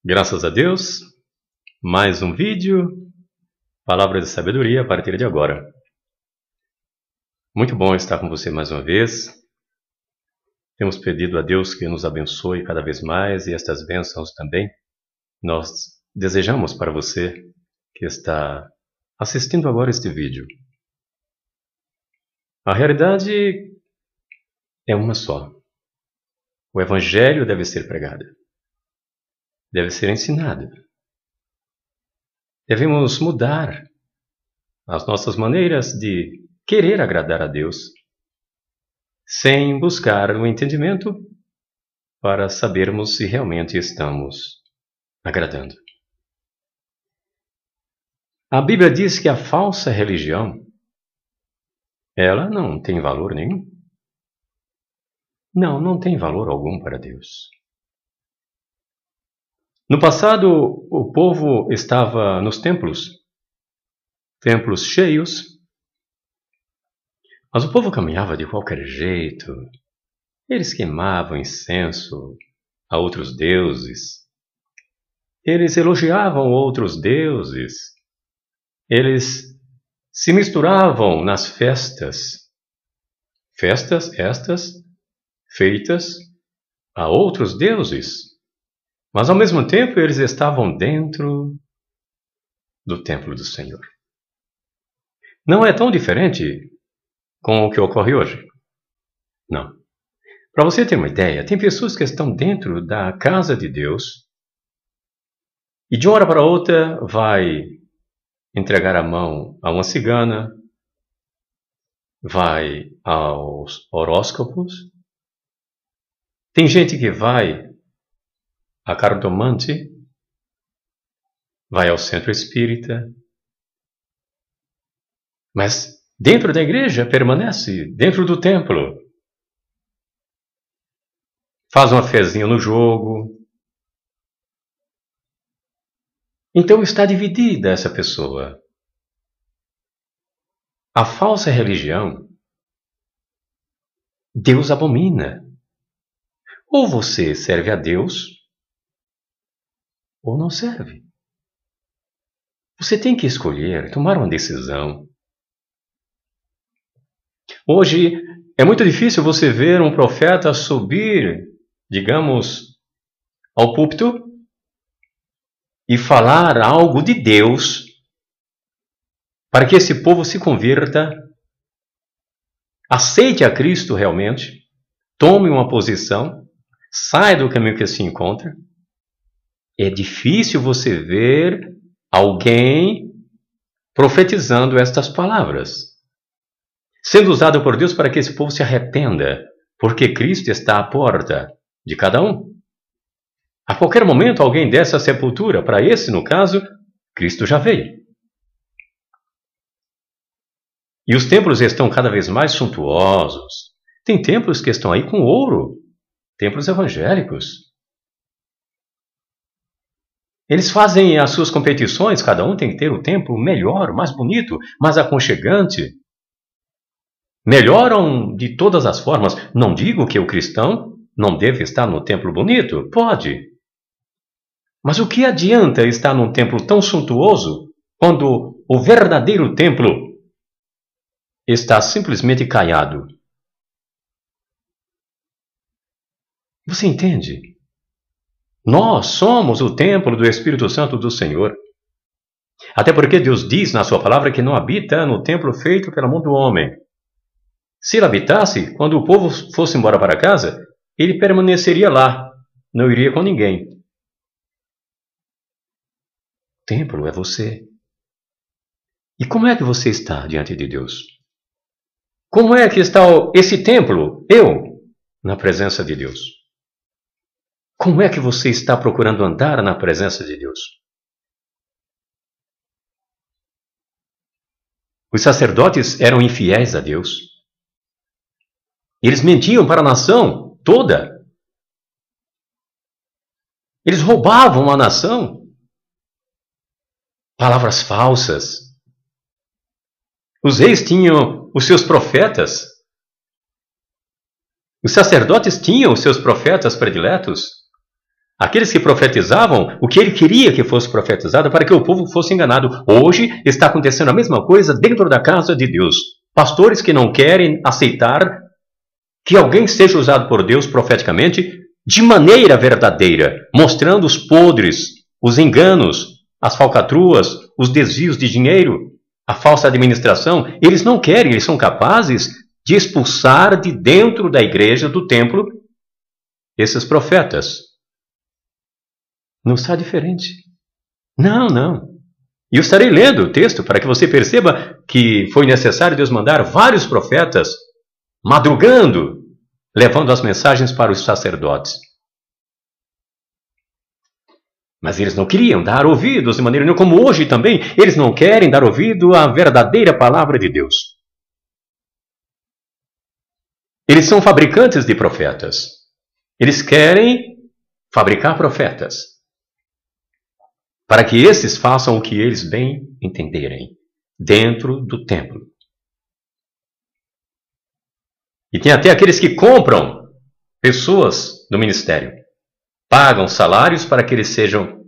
Graças a Deus, mais um vídeo, palavra de sabedoria a partir de agora. Muito bom estar com você mais uma vez. Temos pedido a Deus que nos abençoe cada vez mais e estas bênçãos também nós desejamos para você que está assistindo agora este vídeo. A realidade é uma só. O Evangelho deve ser pregado. Deve ser ensinado. Devemos mudar as nossas maneiras de querer agradar a Deus, sem buscar o entendimento para sabermos se realmente estamos agradando. A Bíblia diz que a falsa religião, ela não tem valor nenhum. Não tem valor algum para Deus. No passado, o povo estava nos templos cheios, mas o povo caminhava de qualquer jeito. Eles queimavam incenso a outros deuses. Eles elogiavam outros deuses. Eles se misturavam nas festas. Festas estas feitas a outros deuses. Mas ao mesmo tempo eles estavam dentro do templo do Senhor. Não é tão diferente com o que ocorre hoje. Não. Para você ter uma ideia, tem pessoas que estão dentro da casa de Deus e de uma hora para outra vai entregar a mão a uma cigana, vai aos horóscopos. Tem gente que vai a cartomante, vai ao centro espírita, mas dentro da igreja permanece, dentro do templo. Faz uma fezinha no jogo. Então está dividida essa pessoa. A falsa religião, Deus abomina. Ou você serve a Deus, ou não serve. Você tem que escolher, tomar uma decisão. Hoje é muito difícil você ver um profeta subir, digamos, ao púlpito e falar algo de Deus para que esse povo se converta, aceite a Cristo realmente, tome uma posição, saia do caminho que se encontra. É difícil você ver alguém profetizando estas palavras, sendo usado por Deus para que esse povo se arrependa, porque Cristo está à porta de cada um. A qualquer momento alguém desce à sepultura. Para esse, no caso, Cristo já veio. E os templos estão cada vez mais suntuosos. Tem templos que estão aí com ouro, templos evangélicos. Eles fazem as suas competições, cada um tem que ter o templo melhor, mais bonito, mais aconchegante. Melhoram de todas as formas. Não digo que o cristão não deve estar no templo bonito, pode. Mas o que adianta estar num templo tão suntuoso quando o verdadeiro templo está simplesmente caiado? Você entende? Nós somos o templo do Espírito Santo do Senhor. Até porque Deus diz na sua palavra que não habita no templo feito pela mão do homem. Se ele habitasse, quando o povo fosse embora para casa, ele permaneceria lá, não iria com ninguém. O templo é você. E como é que você está diante de Deus? Como é que está esse templo, eu, na presença de Deus? Como é que você está procurando andar na presença de Deus? Os sacerdotes eram infiéis a Deus. Eles mentiam para a nação toda. Eles roubavam a nação. Palavras falsas. Os reis tinham os seus profetas. Os sacerdotes tinham os seus profetas prediletos. Aqueles que profetizavam o que ele queria que fosse profetizado para que o povo fosse enganado. Hoje está acontecendo a mesma coisa dentro da casa de Deus. Pastores que não querem aceitar que alguém seja usado por Deus profeticamente de maneira verdadeira, mostrando os podres, os enganos, as falcatruas, os desvios de dinheiro, a falsa administração. Eles não querem, eles são capazes de expulsar de dentro da igreja, do templo, esses profetas. Não está diferente. Não, não. E eu estarei lendo o texto para que você perceba que foi necessário Deus mandar vários profetas madrugando, levando as mensagens para os sacerdotes. Mas eles não queriam dar ouvidos de maneira nenhuma, como hoje também, eles não querem dar ouvido à verdadeira palavra de Deus. Eles são fabricantes de profetas. Eles querem fabricar profetas para que esses façam o que eles bem entenderem dentro do templo. E tem até aqueles que compram pessoas do ministério, pagam salários para que eles sejam,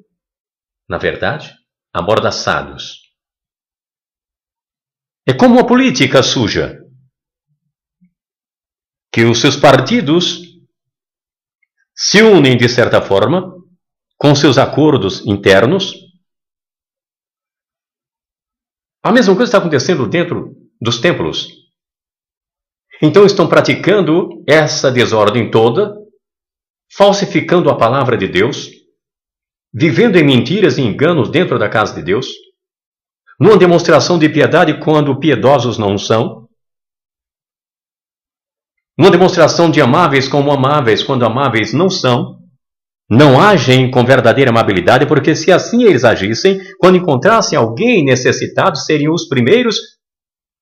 na verdade, amordaçados. É como uma política suja, que os seus partidos se unem de certa forma com seus acordos internos. A mesma coisa está acontecendo dentro dos templos. Então estão praticando essa desordem toda, falsificando a palavra de Deus, vivendo em mentiras e enganos dentro da casa de Deus, numa demonstração de piedade quando piedosos não são, numa demonstração de amáveis como amáveis quando amáveis não são, não agem com verdadeira amabilidade, porque se assim eles agissem, quando encontrassem alguém necessitado, seriam os primeiros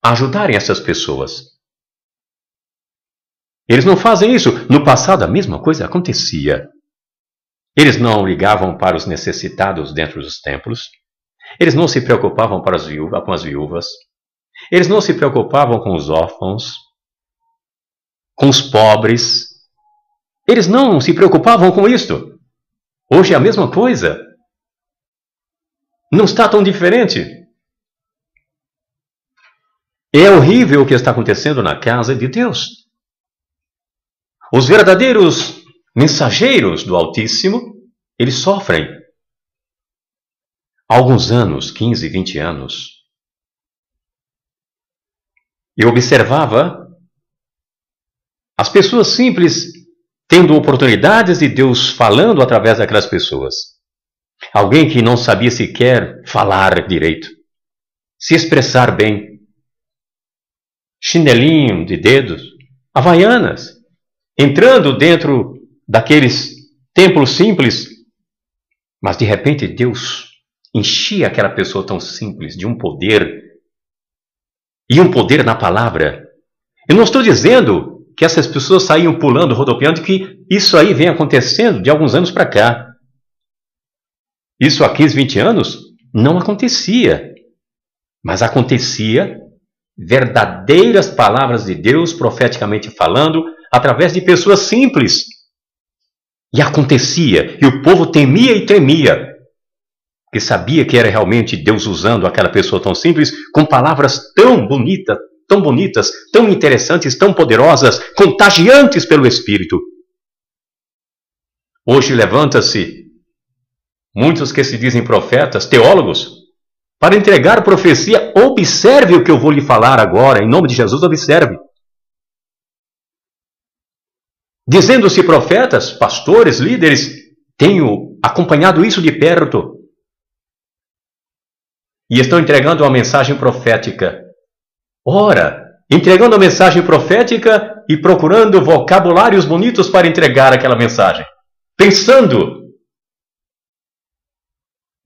a ajudarem essas pessoas. Eles não fazem isso. No passado a mesma coisa acontecia. Eles não ligavam para os necessitados dentro dos templos. Eles não se preocupavam com as viúvas. Eles não se preocupavam com os órfãos, com os pobres. Eles não se preocupavam com isto. Hoje é a mesma coisa. Não está tão diferente. É horrível o que está acontecendo na casa de Deus. Os verdadeiros mensageiros do Altíssimo, eles sofrem. Há alguns anos, 15, 20 anos, eu observava as pessoas simples tendo oportunidades de Deus falando através daquelas pessoas. Alguém que não sabia sequer falar direito, se expressar bem. Chinelinho de dedos, havaianas, entrando dentro daqueles templos simples, mas de repente Deus enchia aquela pessoa tão simples de um poder, e um poder na palavra. Eu não estou dizendo que essas pessoas saíam pulando, rodopiando, que isso aí vem acontecendo de alguns anos para cá. Isso há 15, 20 anos não acontecia. Mas acontecia verdadeiras palavras de Deus, profeticamente falando, através de pessoas simples. E acontecia, e o povo temia e tremia, porque sabia que era realmente Deus usando aquela pessoa tão simples, com palavras tão bonitas, tão interessantes, tão poderosas, contagiantes pelo Espírito. Hoje levanta-se muitos que se dizem profetas, teólogos, para entregar profecia. Observe o que eu vou lhe falar agora, em nome de Jesus, observe. Dizendo-se profetas, pastores, líderes, tenho acompanhado isso de perto. E estão entregando uma mensagem profética. Ora, entregando a mensagem profética e procurando vocabulários bonitos para entregar aquela mensagem. Pensando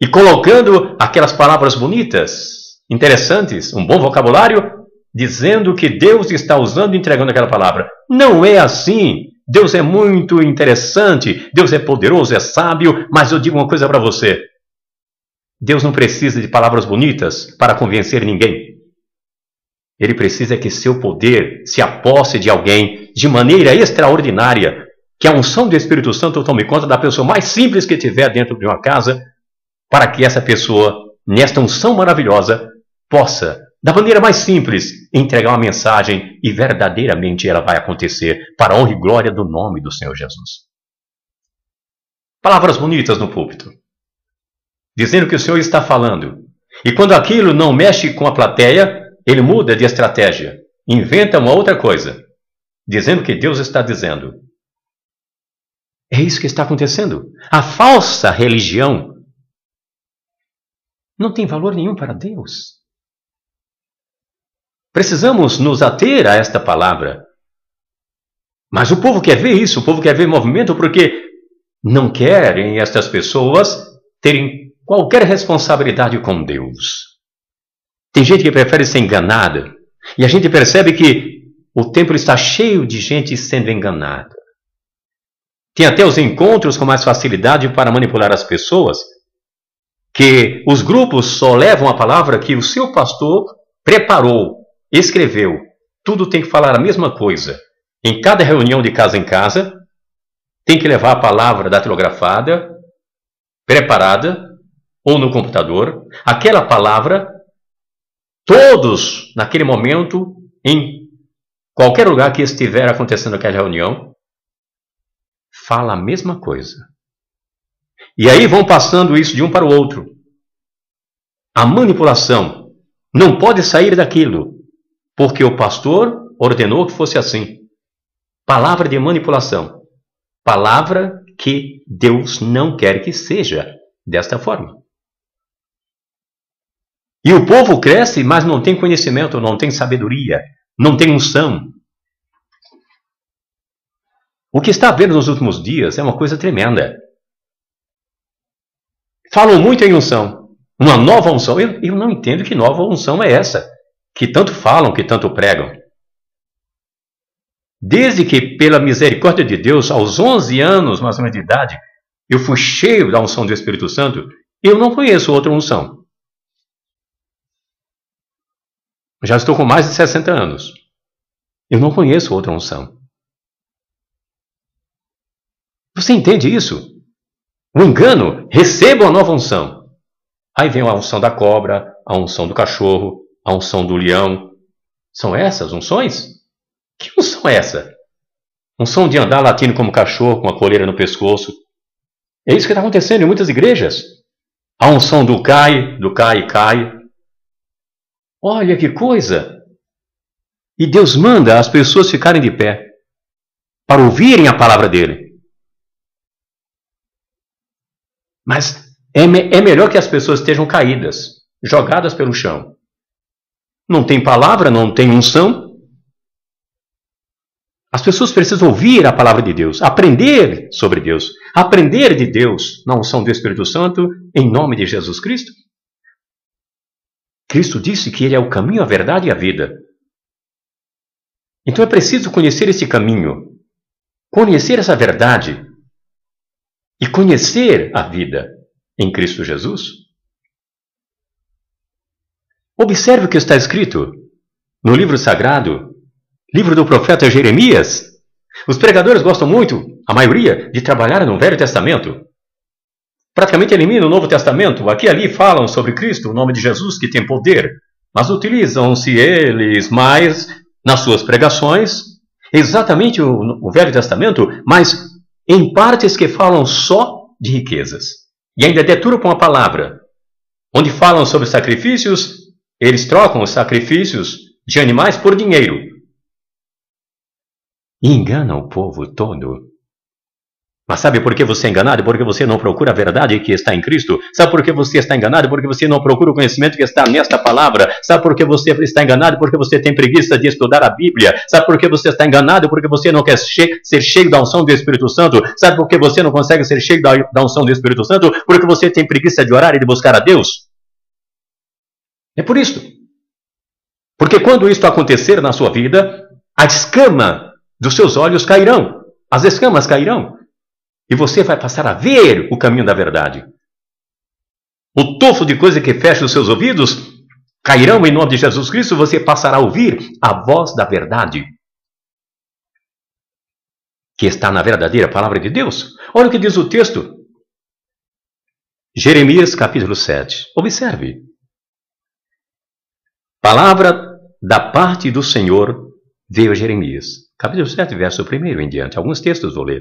e colocando aquelas palavras bonitas, interessantes, um bom vocabulário, dizendo que Deus está usando e entregando aquela palavra. Não é assim. Deus é muito interessante, Deus é poderoso, é sábio, mas eu digo uma coisa para você. Deus não precisa de palavras bonitas para convencer ninguém. Ele precisa que seu poder se aposse de alguém de maneira extraordinária, que a unção do Espírito Santo tome conta da pessoa mais simples que tiver dentro de uma casa, para que essa pessoa, nesta unção maravilhosa, possa, da maneira mais simples, entregar uma mensagem e verdadeiramente ela vai acontecer para a honra e glória do nome do Senhor Jesus. Palavras bonitas no púlpito, dizendo que o Senhor está falando. E quando aquilo não mexe com a plateia, ele muda de estratégia, inventa uma outra coisa, dizendo que Deus está dizendo. É isso que está acontecendo. A falsa religião não tem valor nenhum para Deus. Precisamos nos ater a esta palavra. Mas o povo quer ver isso, o povo quer ver movimento, porque não querem estas pessoas terem qualquer responsabilidade com Deus. Tem gente que prefere ser enganada, e a gente percebe que o templo está cheio de gente sendo enganada. Tem até os encontros com mais facilidade para manipular as pessoas, que os grupos só levam a palavra que o seu pastor preparou, escreveu. Tudo tem que falar a mesma coisa. Em cada reunião de casa em casa, tem que levar a palavra datilografada, preparada, ou no computador, aquela palavra, todos, naquele momento, em qualquer lugar que estiver acontecendo aquela reunião, fala a mesma coisa. E aí vão passando isso de um para o outro. A manipulação não pode sair daquilo, porque o pastor ordenou que fosse assim. Palavra de manipulação. Palavra que Deus não quer que seja desta forma. E o povo cresce, mas não tem conhecimento, não tem sabedoria, não tem unção. O que está havendo nos últimos dias é uma coisa tremenda. Falam muito em unção, uma nova unção. Eu não entendo que nova unção é essa, que tanto falam, que tanto pregam. Desde que, pela misericórdia de Deus, aos 11 anos, mais ou menos de idade, eu fui cheio da unção do Espírito Santo, eu não conheço outra unção. Já estou com mais de 60 anos. Eu não conheço outra unção. Você entende isso? O engano, receba a nova unção. Aí vem a unção da cobra, a unção do cachorro, a unção do leão. São essas unções? Que unção é essa? Unção de andar latindo como cachorro, com a coleira no pescoço. É isso que está acontecendo em muitas igrejas. A unção do cai, cai. Olha que coisa! E Deus manda as pessoas ficarem de pé para ouvirem a palavra dele. Mas é melhor que as pessoas estejam caídas, jogadas pelo chão. Não tem palavra, não tem unção. As pessoas precisam ouvir a palavra de Deus, aprender sobre Deus, aprender de Deus na unção do Espírito Santo, em nome de Jesus Cristo. Cristo disse que Ele é o caminho, a verdade e a vida. Então é preciso conhecer esse caminho, conhecer essa verdade e conhecer a vida em Cristo Jesus. Observe o que está escrito no livro sagrado, livro do profeta Jeremias. Os pregadores gostam muito, a maioria, de trabalhar no Velho Testamento. Praticamente eliminam o Novo Testamento. Aqui e ali falam sobre Cristo, o nome de Jesus, que tem poder. Mas utilizam-se eles mais nas suas pregações, exatamente o Velho Testamento, mas em partes que falam só de riquezas. E ainda deturpam a palavra. Onde falam sobre sacrifícios, eles trocam os sacrifícios de animais por dinheiro. E enganam o povo todo. Mas sabe por que você é enganado? Porque você não procura a verdade que está em Cristo. Sabe por que você está enganado? Porque você não procura o conhecimento que está nesta palavra. Sabe por que você está enganado? Porque você tem preguiça de estudar a Bíblia. Sabe por que você está enganado? Porque você não quer ser cheio da unção do Espírito Santo. Sabe por que você não consegue ser cheio da unção do Espírito Santo? Porque você tem preguiça de orar e de buscar a Deus. É por isso. Porque quando isto acontecer na sua vida, a escama dos seus olhos cairão. As escamas cairão. E você vai passar a ver o caminho da verdade. O tufo de coisa que fecha os seus ouvidos cairão em nome de Jesus Cristo. Você passará a ouvir a voz da verdade. que está na verdadeira palavra de Deus? Olha o que diz o texto. Jeremias capítulo 7. Observe. Palavra da parte do Senhor veio a Jeremias. Capítulo 7, verso 1 em diante. Alguns textos vou ler.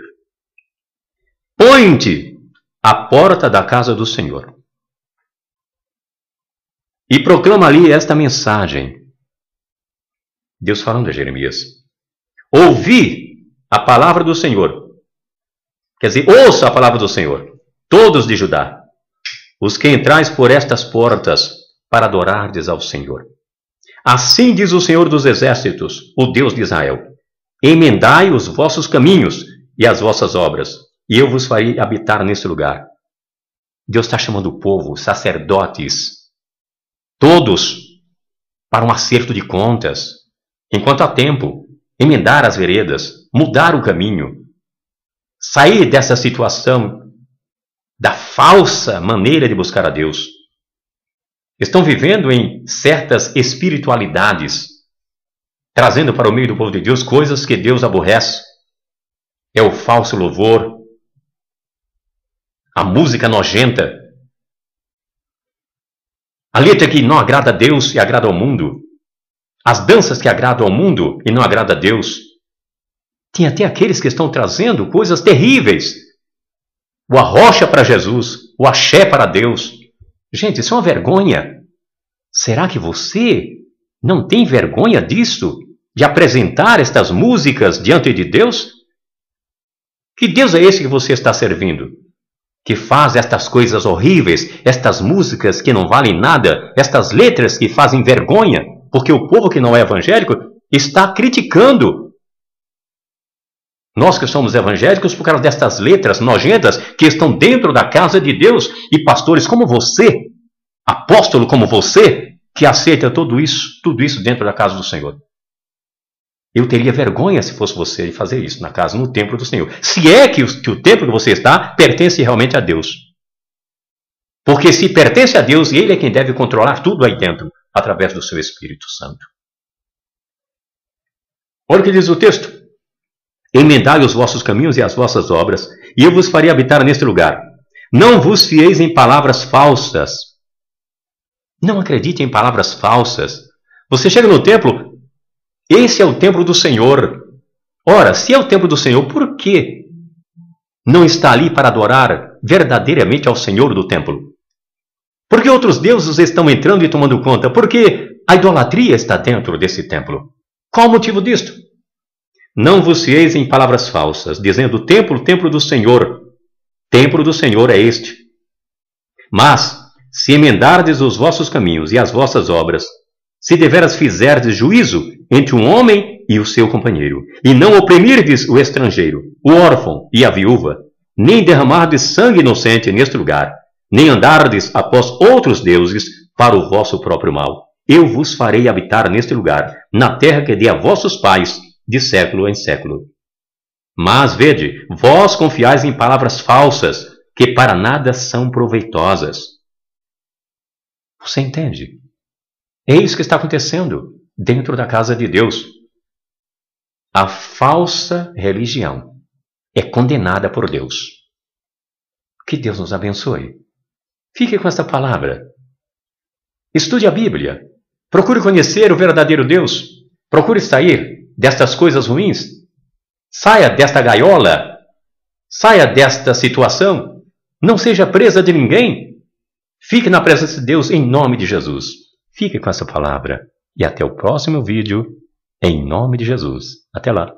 Põe-te à porta da casa do Senhor e proclama ali esta mensagem. Deus falando a Jeremias. Ouvi a palavra do Senhor. Quer dizer, ouça a palavra do Senhor, todos de Judá, os que entrais por estas portas para adorardes ao Senhor. Assim diz o Senhor dos Exércitos, o Deus de Israel: emendai os vossos caminhos e as vossas obras, e eu vos farei habitar neste lugar. Deus está chamando o povo, sacerdotes, todos, para um acerto de contas, enquanto há tempo, emendar as veredas, mudar o caminho, sair dessa situação da falsa maneira de buscar a Deus. Estão vivendo em certas espiritualidades, trazendo para o meio do povo de Deus coisas que Deus aborrece. É o falso louvor, a música nojenta, a letra que não agrada a Deus e agrada ao mundo, as danças que agradam ao mundo e não agradam a Deus. Tem até aqueles que estão trazendo coisas terríveis. O arrocha para Jesus, o axé para Deus. Gente, isso é uma vergonha. Será que você não tem vergonha disso? De apresentar estas músicas diante de Deus? Que Deus é esse que você está servindo? Que faz estas coisas horríveis, estas músicas que não valem nada, estas letras que fazem vergonha, porque o povo que não é evangélico está criticando. Nós que somos evangélicos por causa destas letras nojentas que estão dentro da casa de Deus, e pastores como você, apóstolo como você, que aceita tudo isso dentro da casa do Senhor. Eu teria vergonha se fosse você de fazer isso na casa, no templo do Senhor. Se é que o templo que você está pertence realmente a Deus. Porque se pertence a Deus, Ele é quem deve controlar tudo aí dentro, através do seu Espírito Santo. Olha o que diz o texto. Emendai os vossos caminhos e as vossas obras, e eu vos farei habitar neste lugar. Não vos fieis em palavras falsas. Não acredite em palavras falsas. Você chega no templo, esse é o templo do Senhor. Ora, se é o templo do Senhor, por que não está ali para adorar verdadeiramente ao Senhor do templo? Por que outros deuses estão entrando e tomando conta? Porque a idolatria está dentro desse templo. Qual o motivo disto? Não vos fieis em palavras falsas, dizendo templo, templo do Senhor. Templo do Senhor é este. Mas, se emendardes os vossos caminhos e as vossas obras, se deveras fizerdes juízo entre um homem e o seu companheiro, e não oprimirdes o estrangeiro, o órfão e a viúva, nem derramardes sangue inocente neste lugar, nem andardes após outros deuses para o vosso próprio mal, eu vos farei habitar neste lugar, na terra que dei a vossos pais, de século em século. Mas, vede, vós confiais em palavras falsas, que para nada são proveitosas. Você entende? É isso que está acontecendo dentro da casa de Deus. A falsa religião é condenada por Deus. Que Deus nos abençoe. Fique com esta palavra. Estude a Bíblia. Procure conhecer o verdadeiro Deus. Procure sair destas coisas ruins. Saia desta gaiola. Saia desta situação. Não seja presa de ninguém. Fique na presença de Deus em nome de Jesus. Fique com essa palavra. E até o próximo vídeo, em nome de Jesus. Até lá.